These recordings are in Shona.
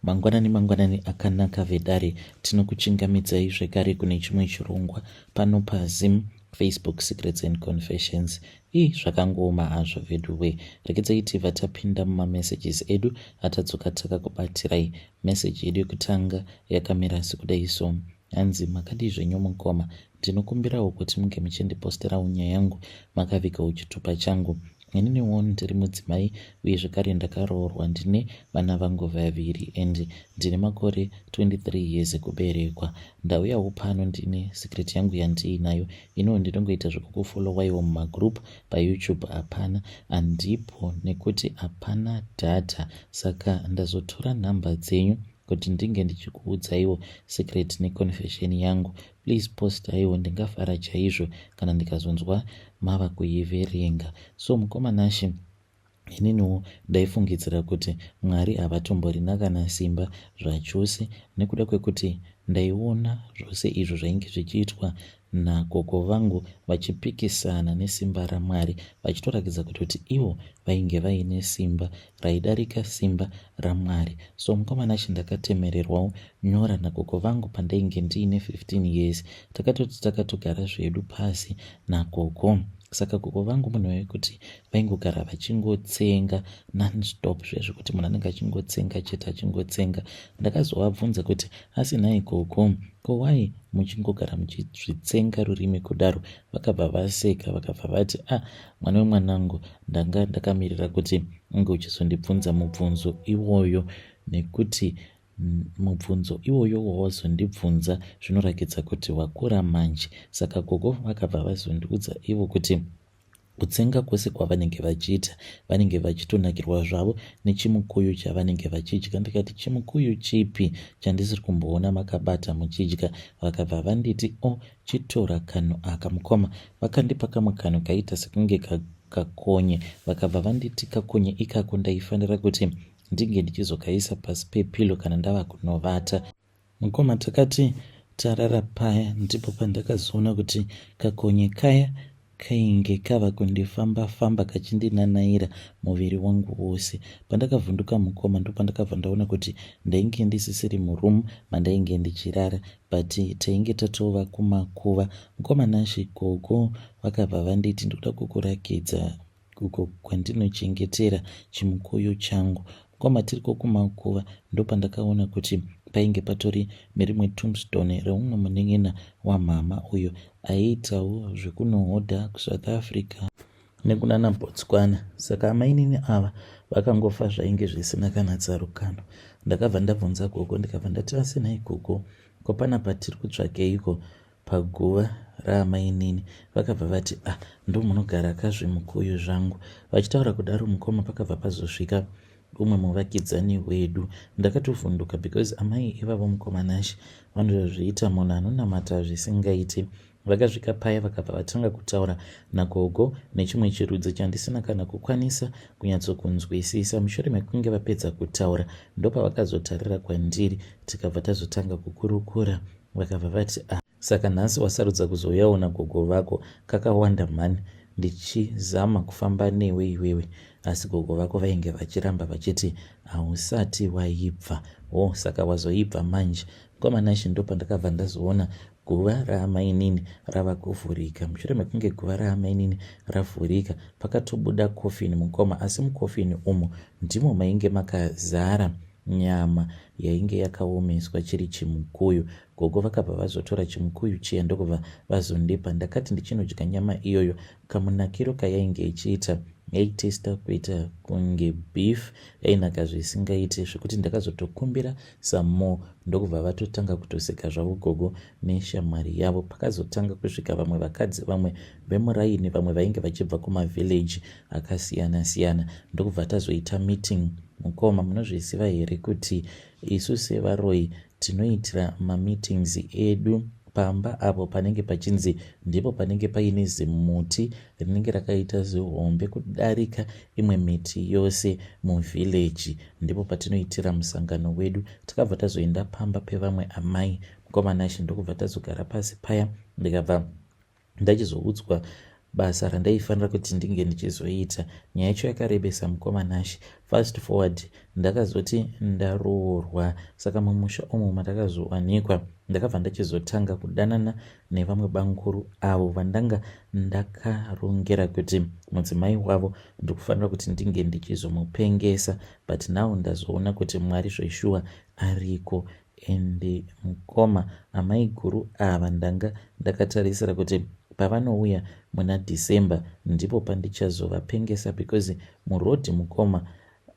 Mangwanani akanaka vedare, tinokuchingamidzai zvekare kune chimwe chirongwa pano paZim, Facebook Secrets and Confessions. Zvakangooma hazvo veduwe, rekedzai tibva tapinda mumamessages edu atadzoka takakubatirai. Meseji yedu yekutanga yakamira sekudai so: hanzi makadi zvenyu mukoma, ndinokumbirawo kuti munge muchindiposterawo nyaya yangu makavigawo chitupa changu. Ininiwo ndiri mudzimai uye zvekare ndakaroorwa, ndine vana vangu vaviri and ndine makore 23 years ekuberekwa. Ndauyawo pano ndine secret yangu yandiinayo, ino ndinongoita zvekukufolowayiwo mumagroup paYouTube. Hapana, handipo nekuti hapana data, saka ndazotora nhamba dzenyu kuti ndinge ndichikuudzaiwo secret neconfession yangu. Please postaiwo, ndingafara chaizvo kana ndikazonzwa mava kuiverenga. So mukoma Nashi, ininiwo ndaifungidzira kuti Mwari havatomborina kana simba zvachose, nekuda kwekuti ndaiona zvose izvo zvainge zvichiitwa nagogo vangu vachipikisana nesimba raMwari, vachitorakidza kuti ivo vainge vaine simba raidarika simba raMwari. So mukoma Nashi, ndakatemererwawo nyora nagogo vangu pandainge ndiine 15 years. Takatoti takatogara zvedu pasi nagogo. Saka gogo vangu munhu wekuti vaingogara vachingotsenga non-stop, zvezvekuti munhu anenge achingotsenga chete achingotsenga. Ndakazovabvunza kuti asi nhai gogo, ko wai muchingogara muchizvitsenga rurimi kudaro? Vakabva vaseka, vakabva vati mwana wemwanangu, ndanga ndakamirira kuti unge uchizondibvunza mubvunzo iwoyo, nekuti mubvunzo iwoyo wawazondibvunza zvinorakidza kuti wakura manje. Saka gogo vakabva vazondiudza ivo kuti kutsenga kwose kwavanenge vachiita vanenge vachitonakirwa zvavo nechimukuyu chavanenge vachidya. Ndikati chimukuyu chipi chandisiri kumboona makabata muchidya? Vakabva vanditi chitora kanhu aka mukoma. Vakandipa kamwe kanhu kaita sekunge kakonye, vakabva vanditi kakonye ikako ndaifanira kuti ndinge ndichizokaisa pasi pepilo kana ndava kunovata. Mukoma, takati tarara paya, ndipo pandakazoona kuti kakonye kaya kainge kava kundifamba-famba kachindinanaira muviri wangu wose. Pandakavhunduka mukoma, ndo pandakabva ndaona kuti ndainge ndisisiri murumu mandainge ndichirara, but tainge tatova kumakuva. Mukoma Nashi, gogo vakabva vanditi ndoda kukurakidza uko kwandinochengetera chimukuyu changu. Mukoma, tiriko kumakuva ndo pandakaona kuti painge patori nerimwe tombstone reumwe munen'ena wamhama uyo aiitawo zvekunohodha kuSouth Africa nekunana Botswana. Saka amainini ava vakangofa zvainge zvisina kana tsarukano. Ndakabva ndabvunza gogo, ndikabva ndati asi nhai gogo, ko pana patiri kutsvakeiko paguva raamainini? Vakabva vati ndo munogara kazvimukuyu zvangu. Vachitaura kudaro mukoma, pakabva pazosvika umwe muvakidzani wedu. Ndakatovhunduka because amai ivavo mukoma Nashi vanozviita munhu anonamata zvisingaiti. Vakasvika paya vakabva vatanga kutaura nagogo nechimwe chirudzi chandisina kana kukwanisa kunyatsokunzwisisa. Mushure mekunge vapedza kutaura ndopavakazotarira kwandiri, tikabva tazotanga kukurukura. Vakabva vati saka nhasi wasarudza kuzouyawo nagogo vako, kakawanda mhani, ndichizama kufamba newe iwewe. Asi gogo vako vainge vachiramba vachiti hausati waibva. Saka wazoibva manje. Mukoma Nashi, ndo pandakabva ndazoona guva raamainini rava kuvhurika. Mushure mekunge guva raamainini ravhurika, pakatobuda kofini mukoma, asi mukofini umo ndimo mainge makazara nyama yainge yakaomeswa chiri chimukuyu. Gogo vakabva vazotora chimukuyu chiya ndokubva vazondipa. Ndakati ndichinodya nyama iyoyo, kamunakiro kayainge ichiita yaitesta kuita kunge beef, yainaka zvisingaiti, zvekuti ndakazotokumbira some more. Ndokubva vatotanga kutoseka zvavo gogo neshamwari yavo. Pakazotanga kusvika vamwe vakadzi, vamwe vemuraini, vamwe vainge vachibva kumavhileji akasiyana-siyana. Ndokubva tazoita meeting. Mukoma, munozviziva here kuti isu sevaroi tinoitira mameetings edu pamba apo panenge pachinzi ndipo panenge paine zimuti rinenge rakaita zihombe kudarika imwe miti yose muvhileji. Ndipo patinoitira musangano wedu. Takabva tazoenda pamba pevamwe amai. Mukoma Nashi, ndokubva tazogara pasi paya, ndikabva ndachizoudzwa basa randaifanira kuti ndinge ndichizoita. Nyaya yacho yakarebesa mukoma Nashi. Fast forward, ndakazoti ndaroorwa, saka mumusha umu mandakazowanikwa ndakabva ndachizotanga kudanana nevamwe banguru avo vandanga ndakarongera kuti mudzimai wavo ndikufanira kuti ndinge ndichizomupengesa, but now ndazoona kuti Mwari zveshuwa ariko. Ende mukoma amai guru ava ndanga ndakatarisira kuti pavanouya muna December ndipo pandichazovapengesa, because murodhi mukoma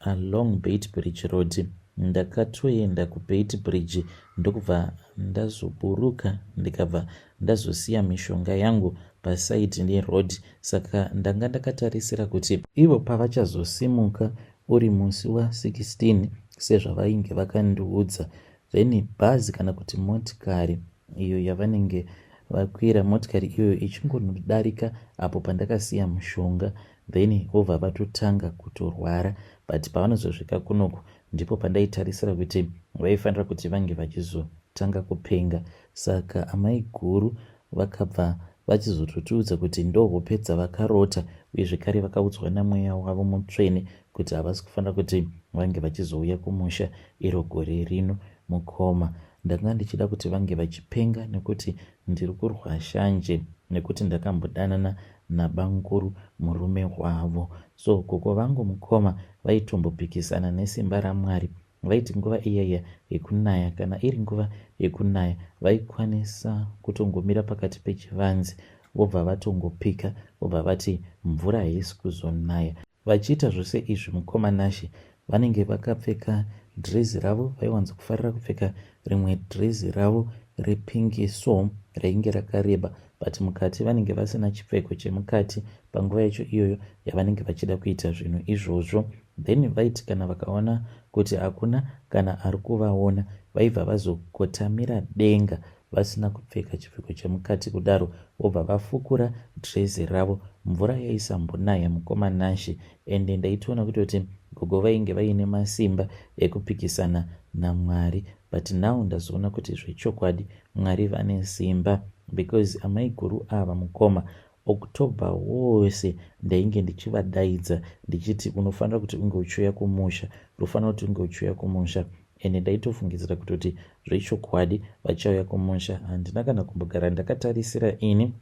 along Beit Bridge Road ndakatoenda kuBeit Bridge ndokubva ndazoburuka ndikabva ndazosiya mishonga yangu pasaidi neroad. Saka ndanga ndakatarisira kuti ivo pavachazosimuka uri musi wa16 sezvavainge vakandiudza, then bhazi kana kuti motikari iyo yavanenge vakwira, motikari iyoyo ichingodarika apo pandakasiya mushonga, then vobva vatotanga kutorwara. But pavanozosvika kunoko ndipo pandaitarisira kuti vaifanira kuti vange vachizotanga kupenga. Saka amai guru vakabva vachizototiudza kuti ndohopedza vakarota, uye zvekare vakaudzwa namweya wavo mutsvene kuti havasi kufanira kuti vange vachizouya kumusha iro gore rino. Mukoma ndanga ndichida kuti vange vachipenga nekuti ndiri kurwa shanje, nekuti ndakambodanana nabanguru murume wavo. So koko vangu mukoma vaitombopikisana nesimba raMwari. Vaiti nguva iyaya yekunaya, kana iri nguva yekunaya, vaikwanisa kutongomira pakati pechivanze vobva vatongopika, vobva vati mvura haisi kuzonaya. Vachiita zvose izvi mukoma Nashi vanenge vakapfeka dhirezi ravo, vaiwanza kufarira kupfeka rimwe dhirezi ravo repingi so rainge rakareba, but mukati vanenge vasina chipfeko chemukati panguva yacho iyoyo yavanenge vachida kuita zvinhu izvozvo. Then vaiti kana vakaona kuti hakuna kana ari kuvaona, vaibva vazokotamira denga vasina kupfeka chipfeko chemukati, kudaro vobva vafukura dhirezi ravo. Mvura yaisambonaya mukoma Nashi, ende ndaitoona kuti gogo vainge vaine masimba ekupikisana naMwari, but now ndazoona kuti zvechokwadi Mwari vane simba, because amai guru ava mukoma October wose ndainge ndichivadaidza ndichiti unofanira kuti unge uchiuya kumusha, unofanira kuti unge uchiuya kumusha, ende ndaitofungidzira kuti zvechokwadi vachauya kumusha. Handina kana kumbogara ndakatarisira ini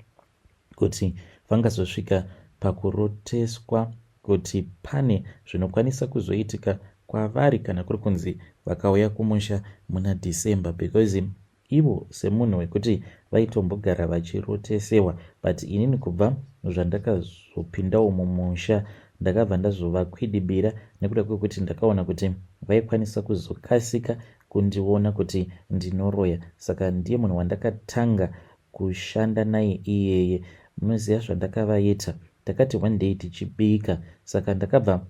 kuti vangazosvika pakuroteswa kuti pane zvinokwanisa kuzoitika kwavari kana kuri kunzi vakauya kumusha muna December, because ivo semunhu wekuti vaitombogara vachirotesewa, but inini kubva zvandakazopindawo mumusha ndakabva ndazovakwidibira nekuda kwekuti ndakaona kuti vaikwanisa kuzokasika kundiona kuti ndinoroya. Saka ndiye munhu wandakatanga kushanda naye iyeye. Munoziva zvandakavaita, takati one day tichibika, saka ndakabva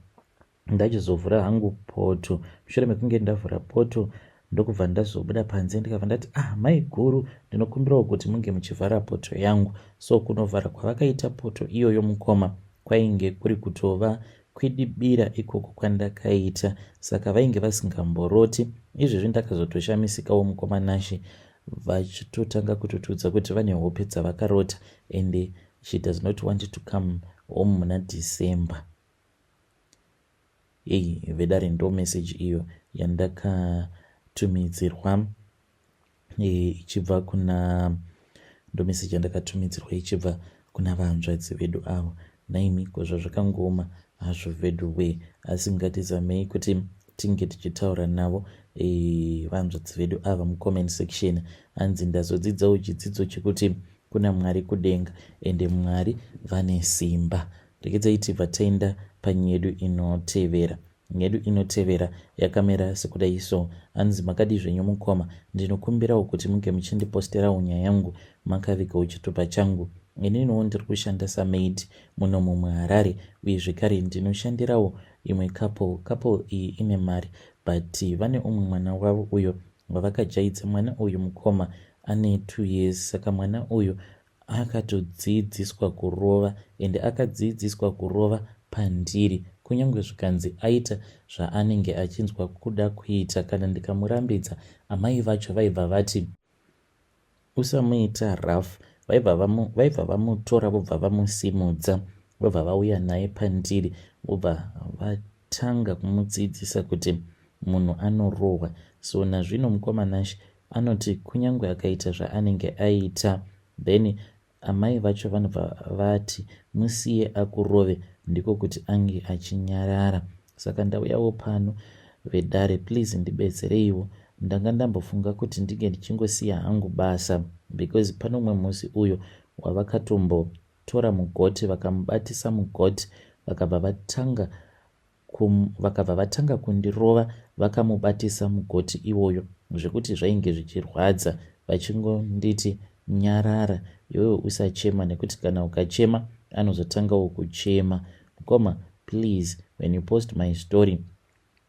ndachizovhura hangu poto. Mushure mekunge ndavhura poto ndokubva ndazobuda panze ndikabva ndati mai guru, ndinokumbirawo kuti munge muchivhara poto yangu. So kunovhara kwavakaita poto iyoyo mukoma kwainge kuri kutova kwidibira ikoko kwandakaita, saka vainge vasingamboroti. Izvezvi ndakazotoshamisikawo mukoma Nashi, vachitotanga kutotiudza kuti vane hope dzavakarota, and she does not want to come home muna December. Vedare ndo message iyo yandakatumidzirwa ichibva kuna ndo message yandakatumidzirwa ichibva kuna vahanzvadzi vedu avo. Naimi kozva zvakangoma hazvo vedu we, asi ngatizamei kuti tinge tichitaura navo vahanzvadzi vedu ava mucomment section. Hanzi ndazodzidzawo chidzidzo chekuti kuna Mwari kudenga, ende Mwari vane simba. Regedzai tibva taenda panyaya yedu inotevera. Nyaya yedu inotevera yakamera sekudai so. Hanzi makadi zvenyu mukoma, ndinokumbirawo kuti munge muchindiposterawo nyaya yangu makavikawo chitupa changu. Ininiwo ndiri kushanda samaid muno muHarare, uye zvekare ndinoshandirawo imwe couple iyi ine mari, but vane umwe mwana wavo uyo wavakajaidza. Mwana uyu mukoma ane 2 years, saka mwana uyu akatodzidziswa kurova, ende akadzidziswa kurova pandiri, kunyange zvikanzi aita zvaanenge achinzwa kuda kuita. Kana ndikamurambidza, amai vacho vaibva vati usamuita rough, vaibva vamutora vobva vamusimudza vobva vauya naye pandiri vobva vatanga kumudzidzisa kuti munhu anorohwa. So nazvino mukomanashi anoti kunyange akaita zvaanenge aita, then amai vacho vanobva vati musiye akurove ndiko kuti ange achinyarara. Saka ndauyawo pano vedare, please ndibetsereiwo. Ndanga ndambofunga kuti ndinge ndichingosiya hangu basa, because pano umwe musi uyo wavakatombotora mugoti vakamubatisa mugoti vakabva vatanga kundirova vakamubatisa mugoti iwoyo zvekuti zvainge zvichirwadza, vachingonditi nyarara iwewe usachema, nekuti kana ukachema anozotangawo kuchema. Mukoma, please when you post my story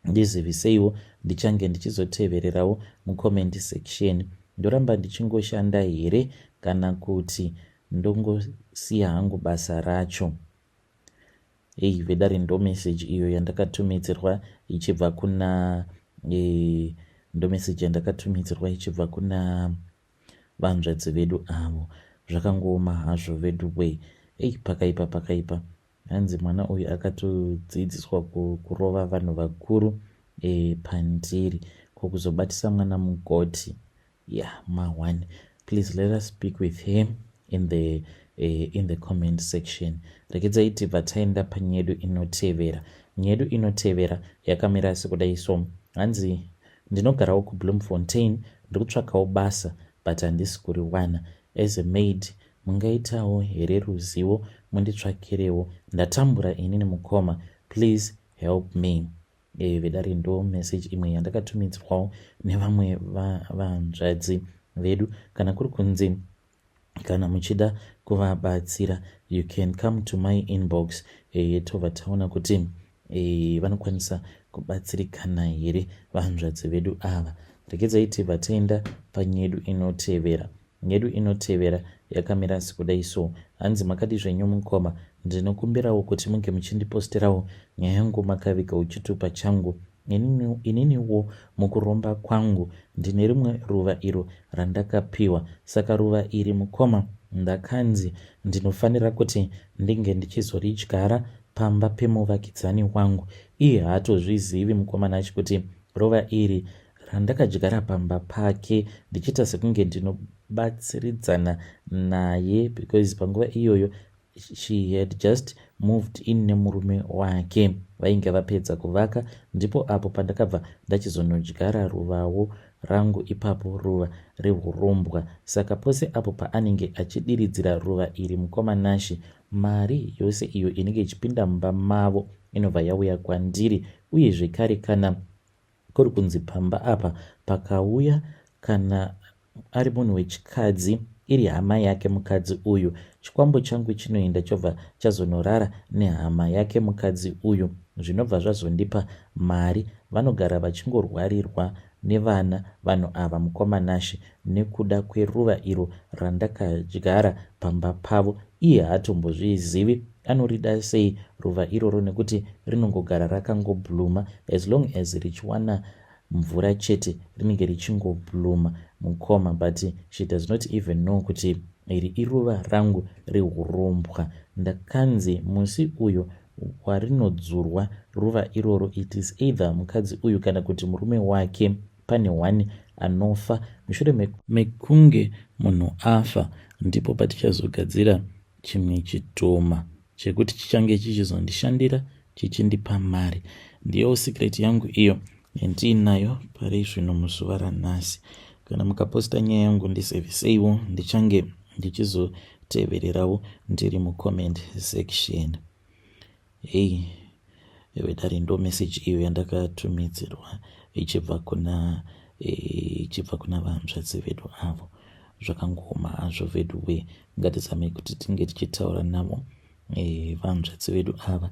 ndiziviseiwo, ndichange ndichizotevererawo mucomment section. Ndoramba ndichingoshanda here kana kuti ndongosiya hangu basa racho? Vedare ndo message iyo yandakatumidzirwa ichibva kuna vanzvadzi vedu avo. Zvakangoma hazvo vedu we. Pakaipa hanzi mwana uyu akatodzidziswa kurova vanhu vakuru pandiri kokuzobatisa mwana mugoti. Ma1, please let us speak with him in the comment section. Rekedzai tibva taenda panyedu inotevera. Nyedu inotevera yakamira sekudai so. Hanzi ndinogarawo kuBloemfontein, ndikutsvakawo basa but handisi kuriwana. As a maid mungaitawo here ruzivo munditsvakirewo, ndatambura inini mukoma, please help me. Vedare ndo message imwe yandakatumidzwawo nevamwe vanzvadzi vedu. Kana kuri kunzi kana muchida kuvabatsira, you can come to my inbox. Tobva taona kuti vanokwanisa kubatsirikana here vanzvadzi vedu ava. Rekedzai tibva taenda panyedu inotevera. Nyedu inotevera yakamira sekudai so. Hanzi makadi zvenyu mukoma, ndinokumbirawo kuti munge muchindiposterawo nyaya yangu makaviga uchitupa changu. Ininiwo mukuromba kwangu ndine rimwe ruva iro randakapiwa. Saka ruva iri mukoma ndakanzi ndinofanira kuti ndinge ndichizoridyara pamba pemuvakidzani wangu. Iye haatozvizivi mukomanachi kuti ruva iri randakadyara pamba pake ndichita sekunge ndinobatsiridzana naye, because panguva iyoyo she had just moved in nemurume wake, vainge vapedza kuvaka. Ndipo apo pandakabva ndachizonodyara ruvawo rangu ipapo, ruva rehurombwa. Saka pose apo paanenge achidiridzira ruva iri mukomanashi, mari yose iyo inenge ichipinda mumba mavo inobva yauya kwandiri. Uye zvekare kana kuri kunzi pamba apa pakauya kana ari munhu wechikadzi, iri hama yake mukadzi uyu, chikwambo changu chinoenda chobva chazonorara nehama yake mukadzi uyu, zvinobva zvazondipa mari. Vanogara vachingorwarirwa nevana vanhu ava mukomanashi nekuda kweruva iro randakadyara pamba pavo. Iye haatombozvizivi anorida sei ruva iroro, nekuti rinongogara rakangobhluma. As long as richiwana mvura chete rinenge richingobhluma mukoma, but she does not even know kuti iri iruva rangu rehurombwa. Ndakanzi musi uyo warinodzurwa ruva iroro, it is either mukadzi uyu kana kuti murume wake pane one anofa. Mushure mekunge munhu afa ndipo patichazogadzira chimwe chitoma chekuti chichange chichizondishandira chichindipa mari. Ndiyo secret yangu iyo yandiinayo pari zvino muzuva ranhasi. Kana mukaposta nyaya yangu ndiseviseiwo, ndichange ndichizotevererawo ndiri mucomment section. Vedare ndo message iyo yandakatumidzirwa ichibva kuna vanzvadzi vedu avo. Zvakangoma hazvo vedu we. Ngatizame kuti tinge tichitaura navo vanzvadzi vedu ava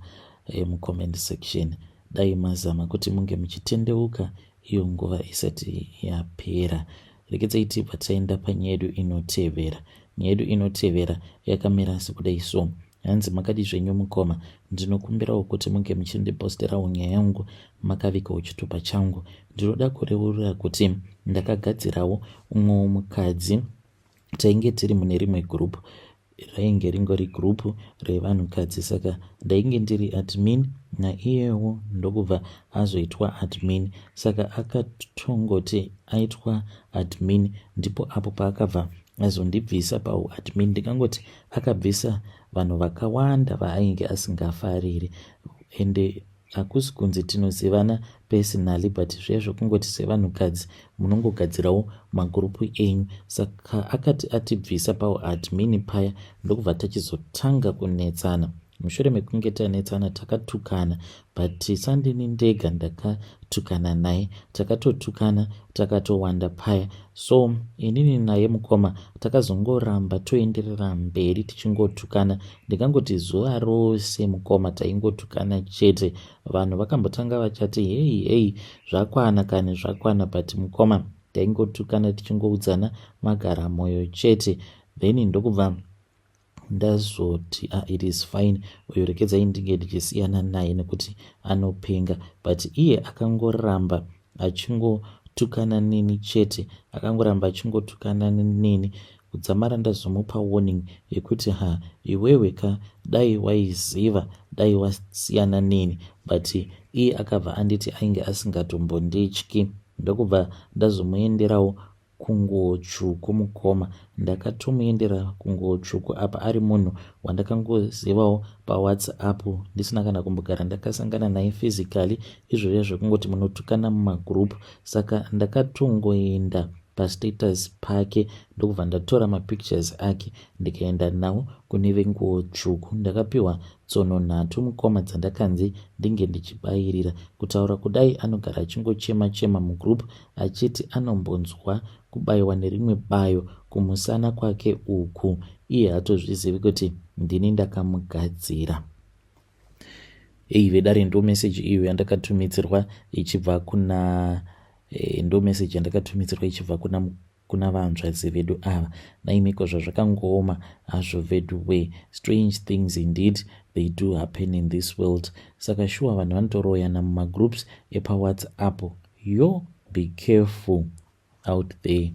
mucomment section. Dai mazama kuti munge muchitendeuka iyo nguva isati yapera. Rekedzai tibva taenda panyedu inotevera. Nyedu inotevera yakamira sekudai so. Hanzi makadi zvenyu mukoma, ndinokumbirawo kuti munge muchindiposterawo nyaya yangu makaviga uchitupa changu. Ndinoda kureurura kuti ndakagadzirawo umwe mukadzi tainge tiri mune rimwe group rainge ringori group revanhukadzi, saka ndainge ndiri admin naiyewo ndokubva azoitwa admin, saka akatongoti aitwa admin ndipo apo paakabva azondibvisa pauadmin. Ndikangoti akabvisa vanhu vakawanda vaainge asingafariri, ende hakusi kunzi tinozivana personally, but zvezvo kungoti sevanhukadzi munongogadzirawo magurupu enyu. Saka akati atibvisa pauadmin paya ndokubva tachizotanga kunetsana. Mushure mekunge tanetsana takatukana, but sandini ndega ndakatukana naye, takatotukana takatowanda paya. So inini naye mukoma takazongoramba toenderera mberi tichingotukana. Ndikangoti zuva rose mukoma taingotukana chete. Vanhu vakambotanga vachati hei zvakwana kane zvakwana, but mukoma taingotukana tichingoudzana magara moyo chete. Then ndokubva ndazoti it is fine, uyo rekedzai ndinge ndichisiyana naye nekuti anopenga. But iye akangoramba achingotukana neni chete, akangoramba achingotukana neni kudzamara ndazomupa warning yekuti iwewe ka dai waiziva dai wasiyana neni. But iye akabva anditi ainge asingatombondityi. Ndokubva ndazomuenderawo kunguo tsvuku mukoma. Ndakatomuendera kunguo tsvuku apa ari munhu wandakangozivawo pawhatsapp ndisina kana kumbogara ndakasangana naye physically, izvozvo zvekungoti munotukana mumagroup. Saka ndakatongoenda pastatus pake ndokubva ndatora mapictures ake ndikaenda nawo kune venguo tsvuku. Ndakapiwa tsono 3 mukoma dzandakanzi ndinge ndichibayirira, kutaura kudai anogara achingochema mugroup achiti anombonzwa kubayiwa nerimwe bayo kumusana kwake uku, iye hatozvizivi kuti ndini ndakamugadzira. Vedare ndo message iyo yandakatumidzirwa ichibva kuna ndo message yandakatumidzirwa ichibva kuna vanzvadzi vedu ava. Naimiko zvazvakangooma hazvo vedu we, strange things indeed they do happen in this world. Saka shuwa vanhu vanotoroyana mumagroups epawhatsapp. Yo, be careful out there.